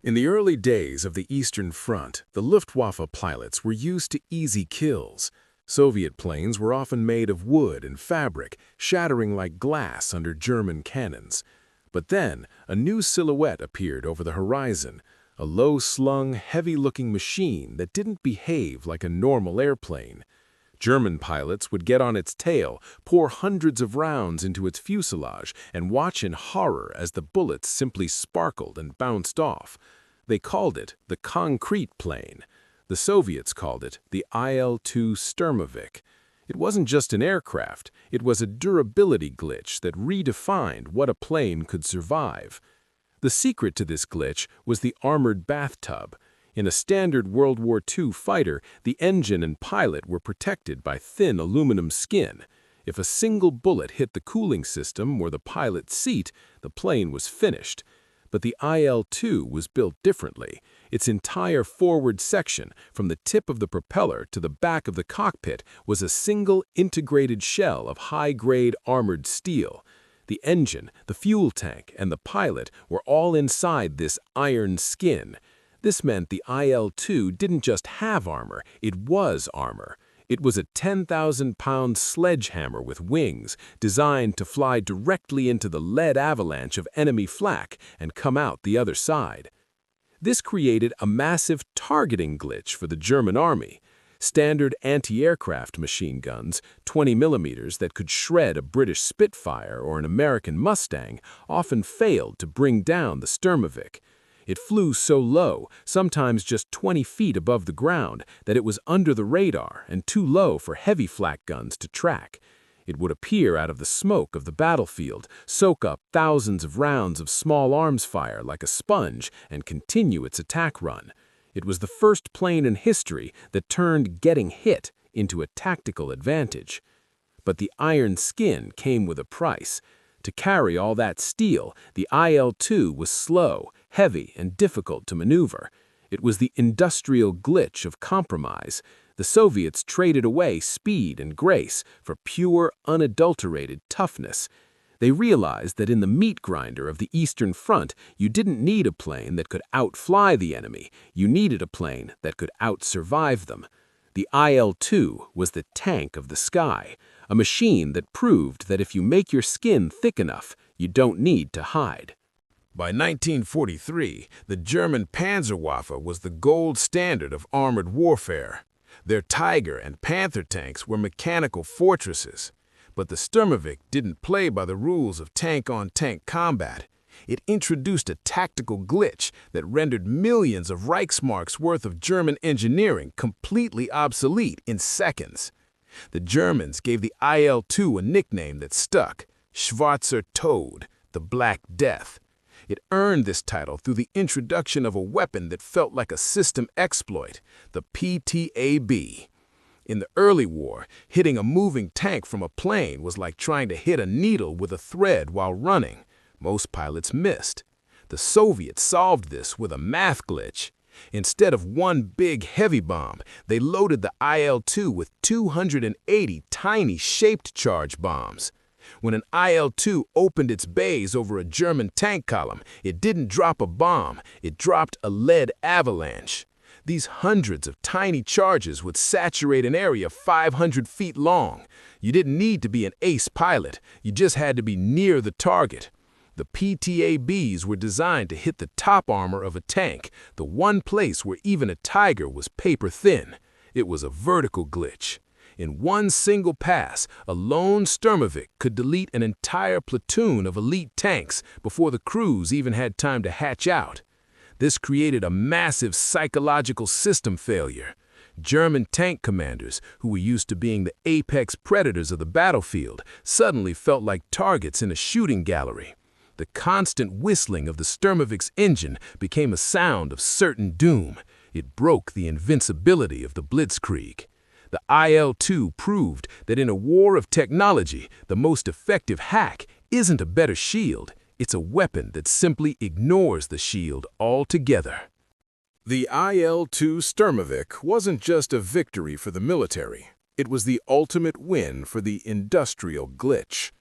In the early days of the Eastern Front, the Luftwaffe pilots were used to easy kills. Soviet planes were often made of wood and fabric, shattering like glass under German cannons. But then, a new silhouette appeared over the horizon, a low-slung, heavy-looking machine that didn't behave like a normal airplane. German pilots would get on its tail, pour hundreds of rounds into its fuselage, and watch in horror as the bullets simply sparkled and bounced off. They called it the concrete plane. The Soviets called it the Il-2 Sturmovik. It wasn't just an aircraft, it was a durability glitch that redefined what a plane could survive. The secret to this glitch was the armored bathtub. In a standard World War II fighter, the engine and pilot were protected by thin aluminum skin. If a single bullet hit the cooling system or the pilot's seat, the plane was finished. But the Il-2 was built differently. Its entire forward section, from the tip of the propeller to the back of the cockpit, was a single integrated shell of high-grade armored steel. The engine, the fuel tank, and the pilot were all inside this iron skin. This meant the Il-2 didn't just have armor, it was armor. It was a 10,000-pound sledgehammer with wings, designed to fly directly into the lead avalanche of enemy flak and come out the other side. This created a massive targeting glitch for the German army. Standard anti-aircraft machine guns, 20 millimeters that could shred a British Spitfire or an American Mustang, often failed to bring down the Sturmovik. It flew so low, sometimes just 20 feet above the ground, that it was under the radar and too low for heavy flak guns to track. It would appear out of the smoke of the battlefield, soak up thousands of rounds of small arms fire like a sponge, and continue its attack run. It was the first plane in history that turned getting hit into a tactical advantage. But the iron skin came with a price. To carry all that steel, the Il-2 was slow, heavy, and difficult to maneuver. It was the industrial glitch of compromise. The Soviets traded away speed and grace for pure, unadulterated toughness. They realized that in the meat grinder of the Eastern Front, you didn't need a plane that could outfly the enemy. You needed a plane that could outsurvive them. The Il-2 was the tank of the sky, a machine that proved that if you make your skin thick enough, you don't need to hide. By 1943, the German Panzerwaffe was the gold standard of armored warfare. Their Tiger and Panther tanks were mechanical fortresses. But the Sturmovik didn't play by the rules of tank-on-tank combat. It introduced a tactical glitch that rendered millions of Reichsmarks worth of German engineering completely obsolete in seconds. The Germans gave the Il-2 a nickname that stuck, Schwarzer Tod, the Black Death. It earned this title through the introduction of a weapon that felt like a system exploit, the PTAB. In the early war, hitting a moving tank from a plane was like trying to hit a needle with a thread while running. Most pilots missed. The Soviets solved this with a math glitch. Instead of one big heavy bomb, they loaded the Il-2 with 280 tiny shaped charge bombs. When an Il-2 opened its bays over a German tank column, it didn't drop a bomb, it dropped a lead avalanche. These hundreds of tiny charges would saturate an area 500 feet long. You didn't need to be an ace pilot, you just had to be near the target. The PTABs were designed to hit the top armor of a tank, the one place where even a Tiger was paper thin. It was a vertical glitch. In one single pass, a lone Sturmovik could delete an entire platoon of elite tanks before the crews even had time to hatch out. This created a massive psychological system failure. German tank commanders, who were used to being the apex predators of the battlefield, suddenly felt like targets in a shooting gallery. The constant whistling of the Sturmovik's engine became a sound of certain doom. It broke the invincibility of the blitzkrieg. The Il-2 proved that in a war of technology, the most effective hack isn't a better shield, it's a weapon that simply ignores the shield altogether. The Il-2 Sturmovik wasn't just a victory for the military, it was the ultimate win for the industrial glitch.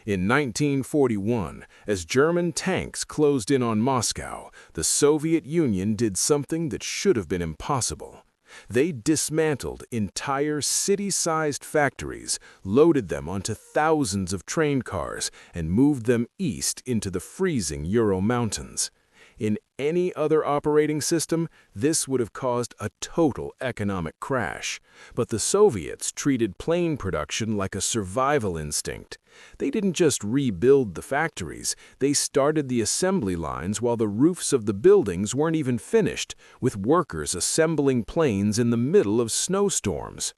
In 1941, as German tanks closed in on Moscow, the Soviet Union did something that should have been impossible. They dismantled entire city-sized factories, loaded them onto thousands of train cars, and moved them east into the freezing Ural Mountains. In any other operating system, this would have caused a total economic crash. But the Soviets treated plane production like a survival instinct. They didn't just rebuild the factories, they started the assembly lines while the roofs of the buildings weren't even finished, with workers assembling planes in the middle of snowstorms.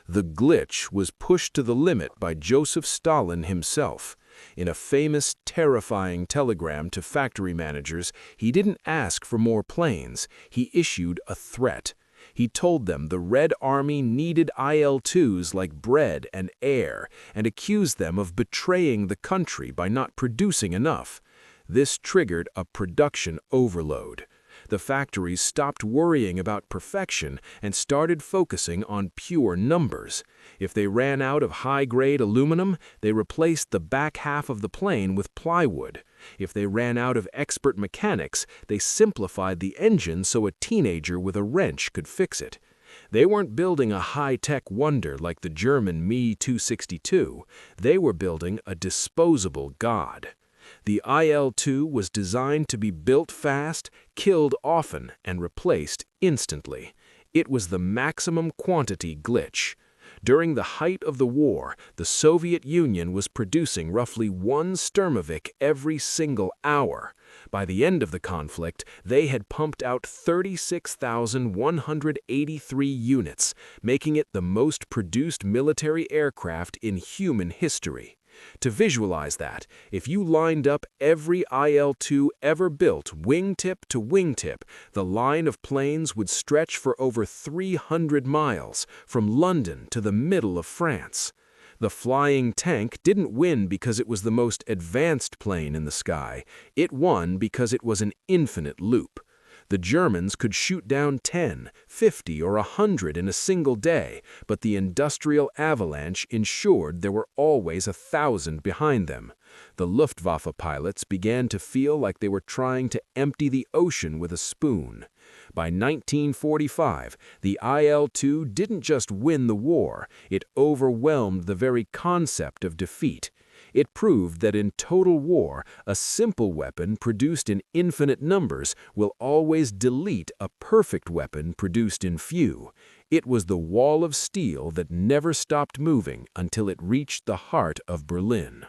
The glitch was pushed to the limit by Joseph Stalin himself. In a famous, terrifying telegram to factory managers, he didn't ask for more planes, he issued a threat. He told them the Red Army needed IL-2s like bread and air, and accused them of betraying the country by not producing enough. This triggered a production overload. The factories stopped worrying about perfection and started focusing on pure numbers. If they ran out of high-grade aluminum, they replaced the back half of the plane with plywood. If they ran out of expert mechanics, they simplified the engine so a teenager with a wrench could fix it. They weren't building a high-tech wonder like the German Me-262. They were building a disposable god. The IL-2 was designed to be built fast, killed often, and replaced instantly. It was the maximum quantity glitch. During the height of the war, the Soviet Union was producing roughly 1 Sturmovik every single hour. By the end of the conflict, they had pumped out 36,183 units, making it the most produced military aircraft in human history. To visualize that, if you lined up every IL-2 ever built wingtip to wingtip, the line of planes would stretch for over 300 miles, from London to the middle of France. The flying tank didn't win because it was the most advanced plane in the sky. It won because it was an infinite loop. The Germans could shoot down 10, 50, or 100 in a single day, but the Industrial Avalanche ensured there were always 1,000 behind them. The Luftwaffe pilots began to feel like they were trying to empty the ocean with a spoon. By 1945, the IL-2 didn't just win the war, it overwhelmed the very concept of defeat. It proved that in total war, a simple weapon produced in infinite numbers will always delete a perfect weapon produced in few. It was the wall of steel that never stopped moving until it reached the heart of Berlin.